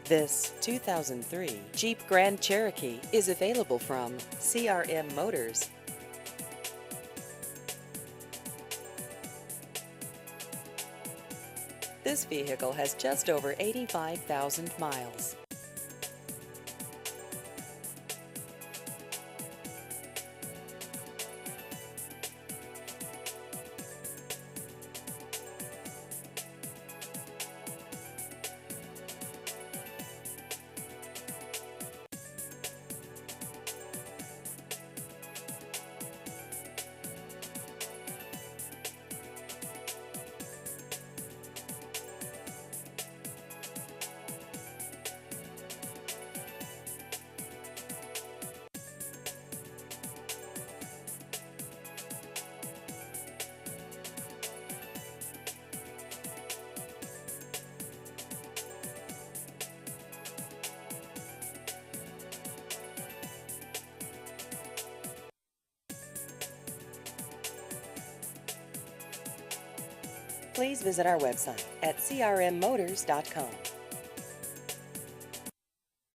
This 2003 Jeep Grand Cherokee is available from CRM Motors. This vehicle has just over 85,000 miles. Please visit our website at crmmotors.com.